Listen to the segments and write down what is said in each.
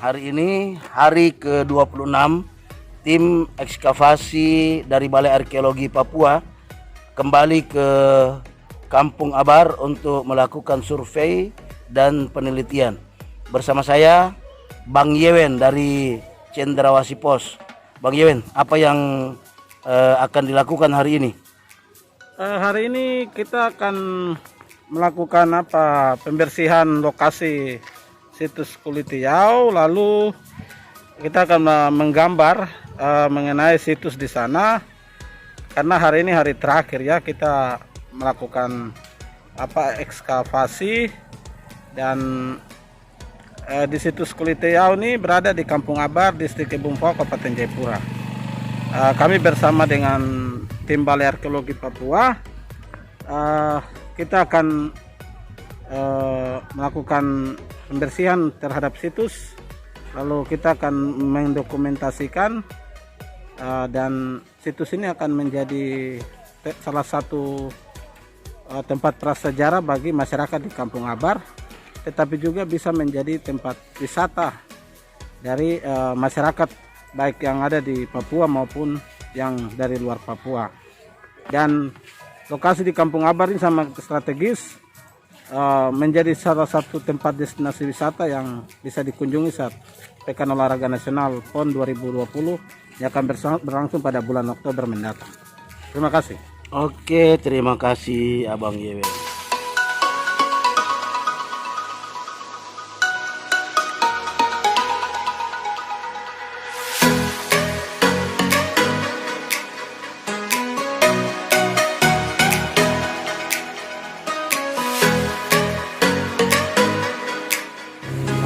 Hari ini hari ke-26 tim ekskavasi dari Balai Arkeologi Papua kembali ke Kampung Abar untuk melakukan survei dan penelitian. Bersama saya Bang Yewen dari Cendrawasih Pos. Bang Yewen, apa yang akan dilakukan hari ini? Hari ini kita akan melakukan pembersihan lokasi situs Kulitiau, lalu kita akan menggambar mengenai situs di sana, karena hari ini hari terakhir ya kita melakukan ekskavasi. Dan di situs Kulitiau ini berada di Kampung Abar, Distrik Kebun Pau, Kabupaten Jayapura. Kami bersama dengan tim Balai Arkeologi Papua, kita akan melakukan pembersihan terhadap situs, lalu kita akan mendokumentasikan, dan situs ini akan menjadi salah satu tempat prasejarah bagi masyarakat di Kampung Abar, tetapi juga bisa menjadi tempat wisata dari masyarakat baik yang ada di Papua maupun yang dari luar Papua. Dan lokasi di Kampung Abar ini sangat strategis, menjadi salah satu tempat destinasi wisata yang bisa dikunjungi saat Pekan Olahraga Nasional PON 2020 yang akan berlangsung pada bulan Oktober mendatang. Terima kasih. Oke, terima kasih Abang Yewen.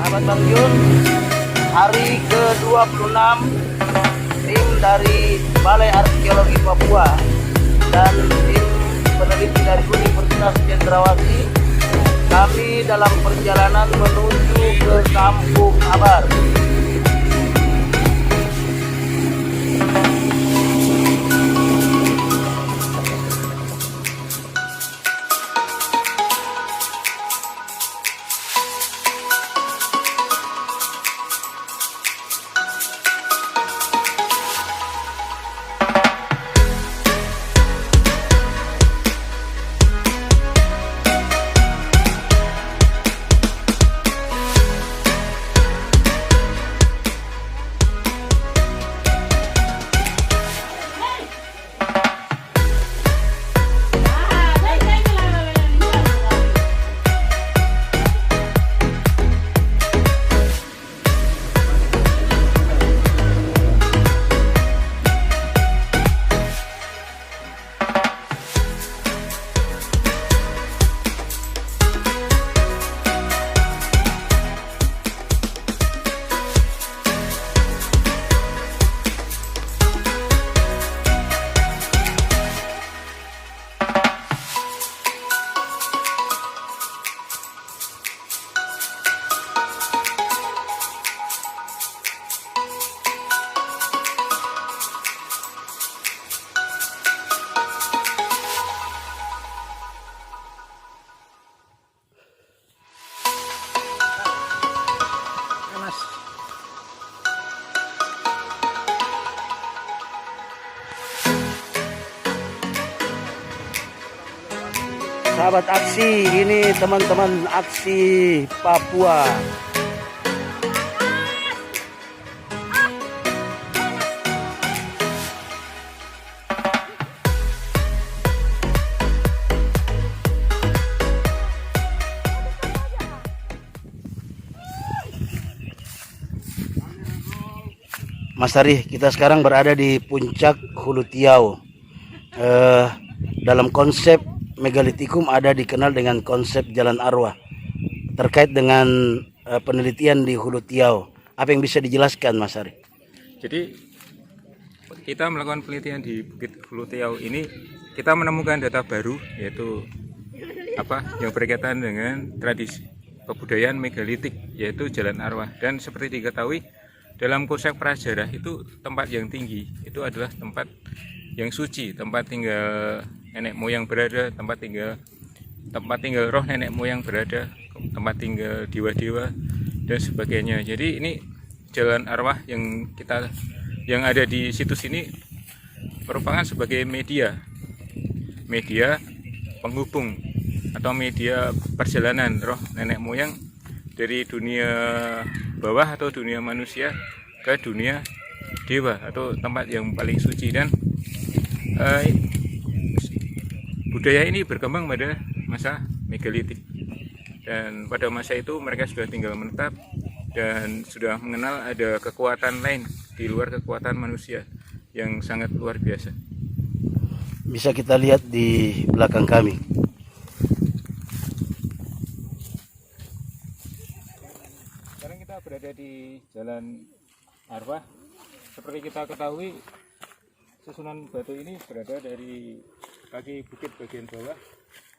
Sahabat Bang Yun, hari ke-26 tim dari Balai Arkeologi Papua dan tim peneliti dari Universitas Cendrawasih, kami dalam perjalanan menuju ke Kampung Abar. Sahabat aksi, ini teman-teman aksi Papua. Mas Ari, kita sekarang berada di puncak Hulu Tiau. Dalam konsep megalitikum ada dikenal dengan konsep jalan arwah terkait dengan penelitian di Hulu Tiau. Apa yang bisa dijelaskan, Mas Ari? Jadi kita melakukan penelitian di Bukit Hulu Tiau ini, kita menemukan data baru, yaitu yang berkaitan dengan tradisi kebudayaan megalitik, yaitu jalan arwah. Dan seperti diketahui dalam konsep prasejarah itu, tempat yang tinggi itu adalah tempat yang suci, tempat tinggal nenek moyang berada, tempat tinggal roh nenek moyang berada, tempat tinggal dewa-dewa dan sebagainya. Jadi ini jalan arwah yang ada di situs ini merupakan sebagai media penghubung atau media perjalanan roh nenek moyang dari dunia bawah atau dunia manusia ke dunia dewa atau tempat yang paling suci. Dan budaya ini berkembang pada masa megalitik, dan pada masa itu mereka sudah tinggal menetap dan sudah mengenal ada kekuatan lain di luar kekuatan manusia yang sangat luar biasa. Bisa kita lihat di belakang kami. Sekarang kita berada di Jalan Arwah. Seperti kita ketahui, susunan batu ini berada dari kaki bukit bagian bawah.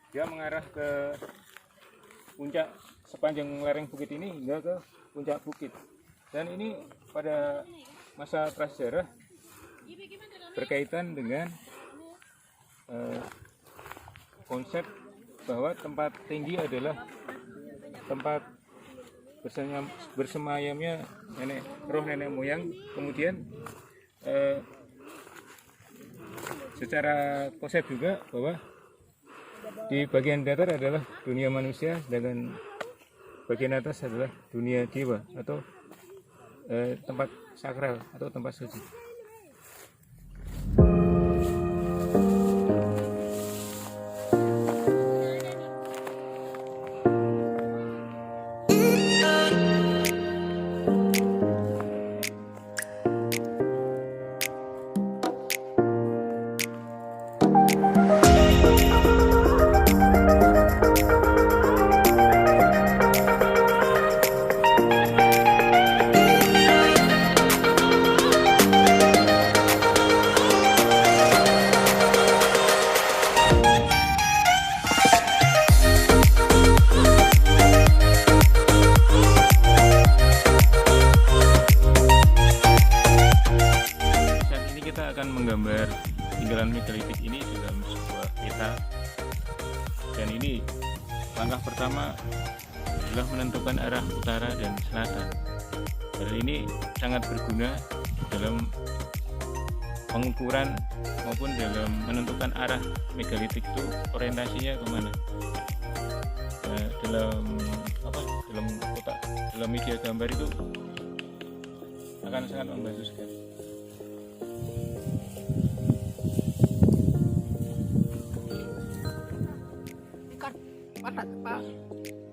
Dia mengarah ke puncak sepanjang lereng bukit ini hingga ke puncak bukit. Dan ini pada masa prasejarah berkaitan dengan konsep bahwa tempat tinggi adalah tempat bersemayamnya roh nenek moyang. Kemudian secara konsep juga bahwa di bagian datar adalah dunia manusia, dan bagian atas adalah dunia dewa atau tempat sakral atau tempat suci. Menggambar tinggalan megalitik ini dalam sebuah peta, dan ini langkah pertama adalah menentukan arah utara dan selatan. Hal ini sangat berguna dalam pengukuran maupun dalam menentukan arah megalitik itu orientasinya kemana. Dalam kotak, dalam media gambar itu akan sangat membantu sekali. Pak,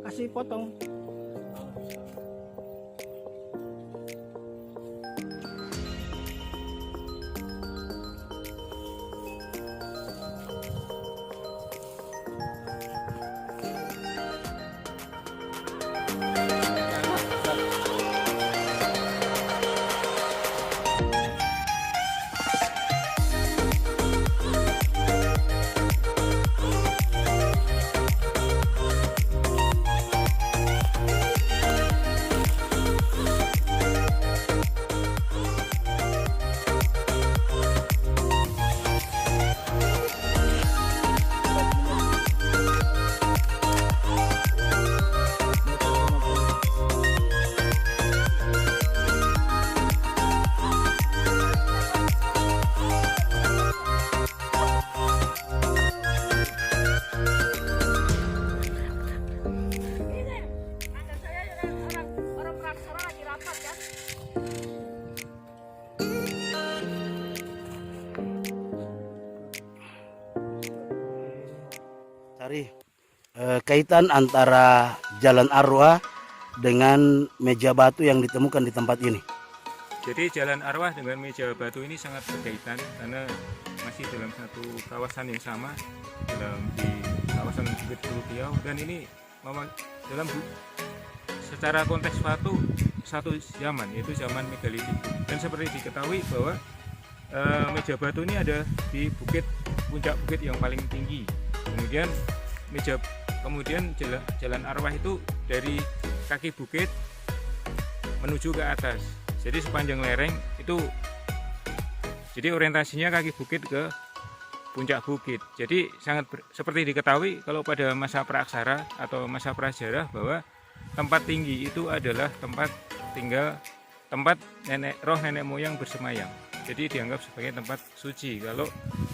kasih potong. Ari, kaitan antara jalan arwah dengan meja batu yang ditemukan di tempat ini. Jadi jalan arwah dengan meja batu ini sangat berkaitan karena masih dalam satu kawasan yang sama, di kawasan Bukit Hulutiau, dan ini dalam secara konteks satu zaman, yaitu zaman megalitik. Dan seperti diketahui bahwa meja batu ini ada di puncak bukit yang paling tinggi. Kemudian jalan arwah itu dari kaki bukit menuju ke atas. Jadi sepanjang lereng itu, jadi orientasinya kaki bukit ke puncak bukit. Jadi seperti diketahui kalau pada masa praaksara atau masa prasejarah bahwa tempat tinggi itu adalah tempat roh nenek moyang bersemayam. Jadi dianggap sebagai tempat suci. Kalau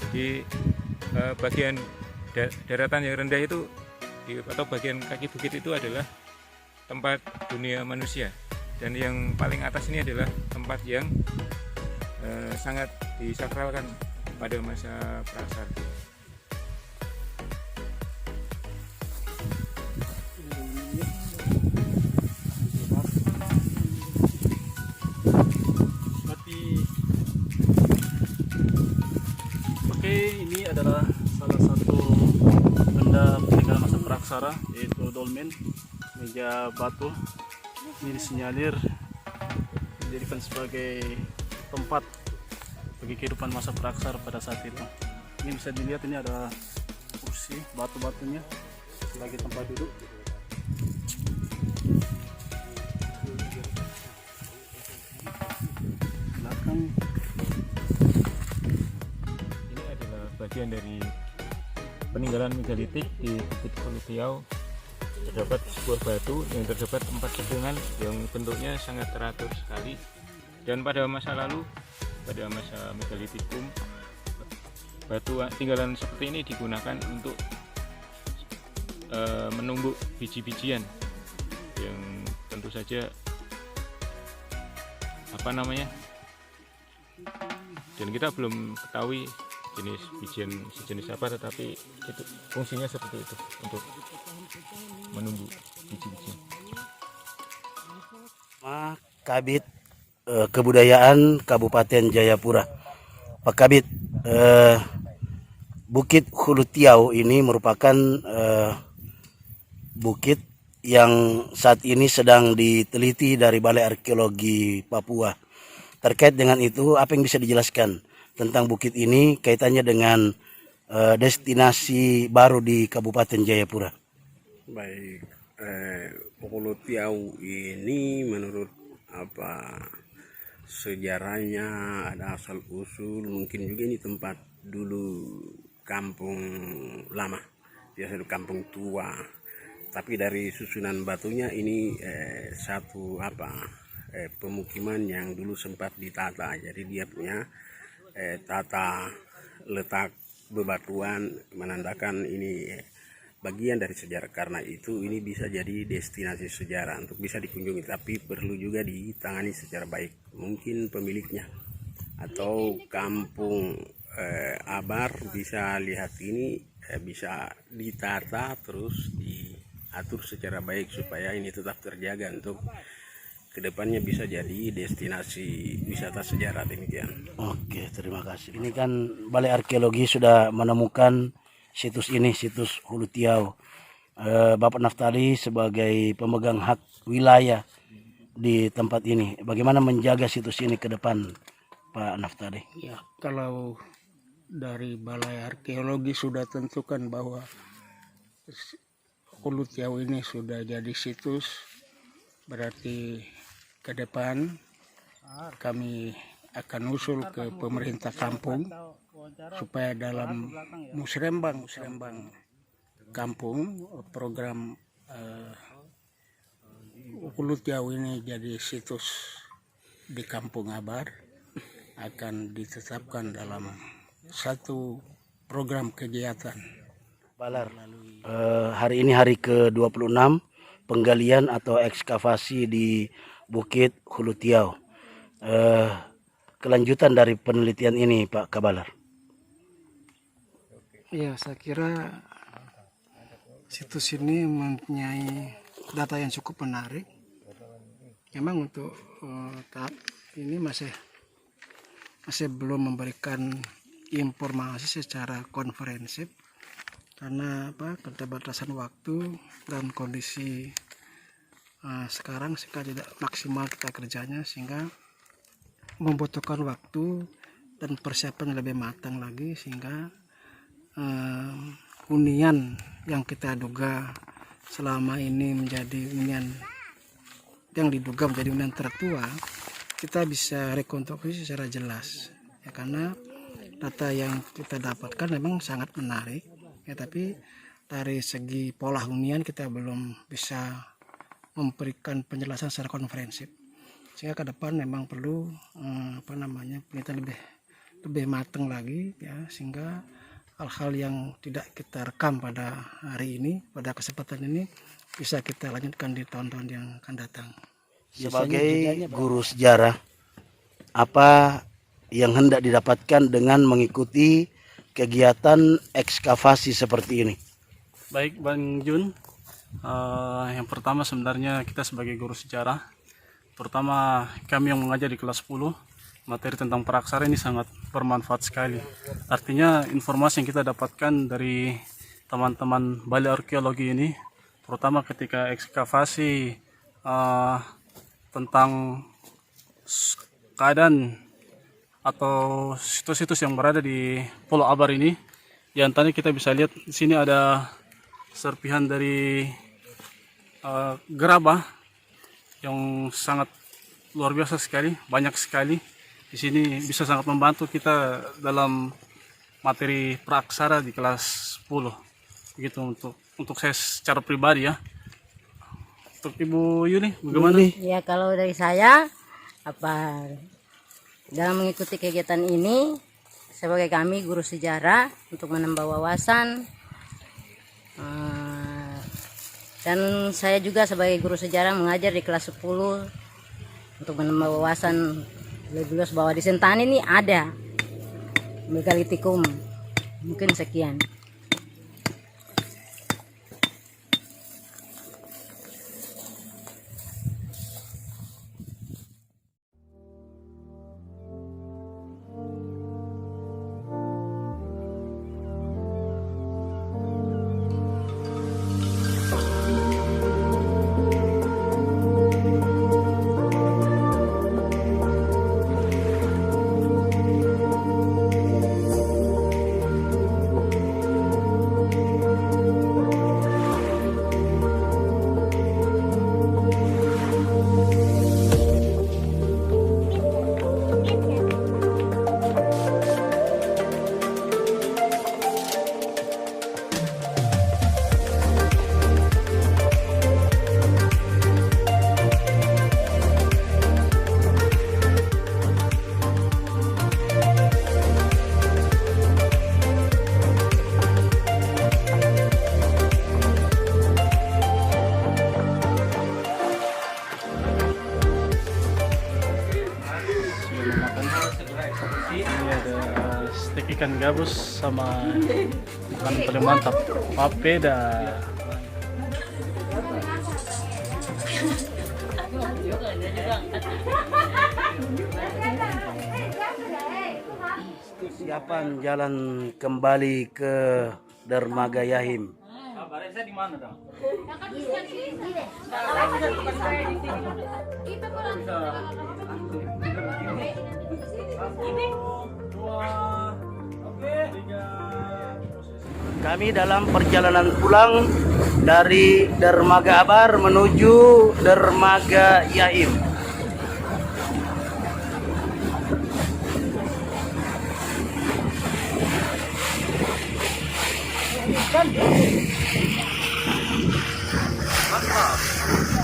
di bagian daratan yang rendah itu atau bagian kaki bukit itu adalah tempat dunia manusia. Dan yang paling atas ini adalah tempat yang sangat disakralkan pada masa praaksara. Ini adalah salah satu benda peninggalan masa praaksara, yaitu dolmen, meja batu. Ini disinyalir dijadikan sebagai tempat bagi kehidupan masa praaksara pada saat itu. Ini bisa dilihat, ini ada kursi batu-batunya sebagai tempat duduk. Belakang bagian dari peninggalan megalitik di Bukit Hulutiau. Terdapat sebuah batu yang terdapat 4 cekungan yang bentuknya sangat teratur sekali, dan pada masa lalu, pada masa megalitikum, batu tinggalan seperti ini digunakan untuk menumbuk biji-bijian yang tentu saja dan kita belum ketahui jenis bijian sejenis apa, tetapi itu fungsinya seperti itu, untuk menumbuh biji-bijian. Kabid Kebudayaan Kabupaten Jayapura. Pak Kabid, Bukit Hulutiau ini merupakan bukit yang saat ini sedang diteliti dari Balai Arkeologi Papua. Terkait dengan itu, apa yang bisa dijelaskan tentang bukit ini kaitannya dengan destinasi baru di Kabupaten Jayapura? Baik, Hulutiau ini menurut sejarahnya, ada asal usul, mungkin juga ini tempat dulu kampung lama, biasa itu kampung tua. Tapi dari susunan batunya ini satu pemukiman yang dulu sempat ditata. Jadi dia punya tata letak bebatuan menandakan ini bagian dari sejarah. Karena itu ini bisa jadi destinasi sejarah untuk bisa dikunjungi, tapi perlu juga ditangani secara baik. Mungkin pemiliknya atau kampung Abar bisa lihat ini, bisa ditata terus diatur secara baik supaya ini tetap terjaga untuk kedepannya bisa jadi destinasi wisata sejarah. Demikian. Oke, terima kasih. Ini kan Balai Arkeologi sudah menemukan situs ini, situs Hulutiau. Bapak Naftali sebagai pemegang hak wilayah di tempat ini, bagaimana menjaga situs ini ke depan, Pak Naftali? Ya, kalau dari Balai Arkeologi sudah tentukan bahwa Hulutiau ini sudah jadi situs, berarti ke depan kami akan usul ke pemerintah kampung supaya dalam musrembang kampung program Hulutiau ini jadi situs di Kampung Abar akan ditetapkan dalam satu program kegiatan. Balar, hari ini hari ke-26 penggalian atau ekskavasi di Bukit Hulutiau. Kelanjutan dari penelitian ini, Pak Kabalar. Ya, saya kira situs ini mempunyai data yang cukup menarik. Memang untuk tahap ini masih belum memberikan informasi secara konferensif, karena keterbatasan waktu dan kondisi sekarang sehingga tidak maksimal kita kerjanya, sehingga membutuhkan waktu dan persiapan yang lebih matang lagi, sehingga hunian yang kita duga selama ini menjadi hunian yang diduga menjadi hunian tertua, kita bisa rekonstruksi secara jelas ya, karena data yang kita dapatkan memang sangat menarik ya, tapi dari segi pola hunian kita belum bisa memberikan penjelasan secara konferensif, sehingga ke depan memang perlu penelitian lebih matang lagi ya, sehingga hal-hal yang tidak kita rekam pada hari ini, pada kesempatan ini, bisa kita lanjutkan di tahun-tahun yang akan datang. Sebagai guru sejarah, apa yang hendak didapatkan dengan mengikuti kegiatan ekskavasi seperti ini? Baik Bang Jun, yang pertama sebenarnya kita sebagai guru sejarah, terutama kami yang mengajar di kelas 10, materi tentang praksara ini sangat bermanfaat sekali. Artinya informasi yang kita dapatkan dari teman-teman Balai Arkeologi ini, terutama ketika ekskavasi tentang keadaan atau situs-situs yang berada di Pulau Abar ini, di antaranya kita bisa lihat di sini ada serpihan dari gerabah yang sangat luar biasa sekali, banyak sekali. Di sini bisa sangat membantu kita dalam materi praksara di kelas 10. Begitu untuk saya secara pribadi ya. Untuk Ibu Yuni, bagaimana? Ya, kalau dari saya, dalam mengikuti kegiatan ini, sebagai kami guru sejarah untuk menambah wawasan, dan saya juga sebagai guru sejarah mengajar di kelas 10 untuk menambah wawasan lebih luas bahwa di Sentani ini ada megalitikum. Mungkin sekian. Ini ada stek ikan gabus sama ikan paling mantap, papeda. Persiapan jalan kembali ke Dermaga Yahim. Kami dalam perjalanan pulang dari Dermaga Abar menuju Dermaga Yahim. Mantap.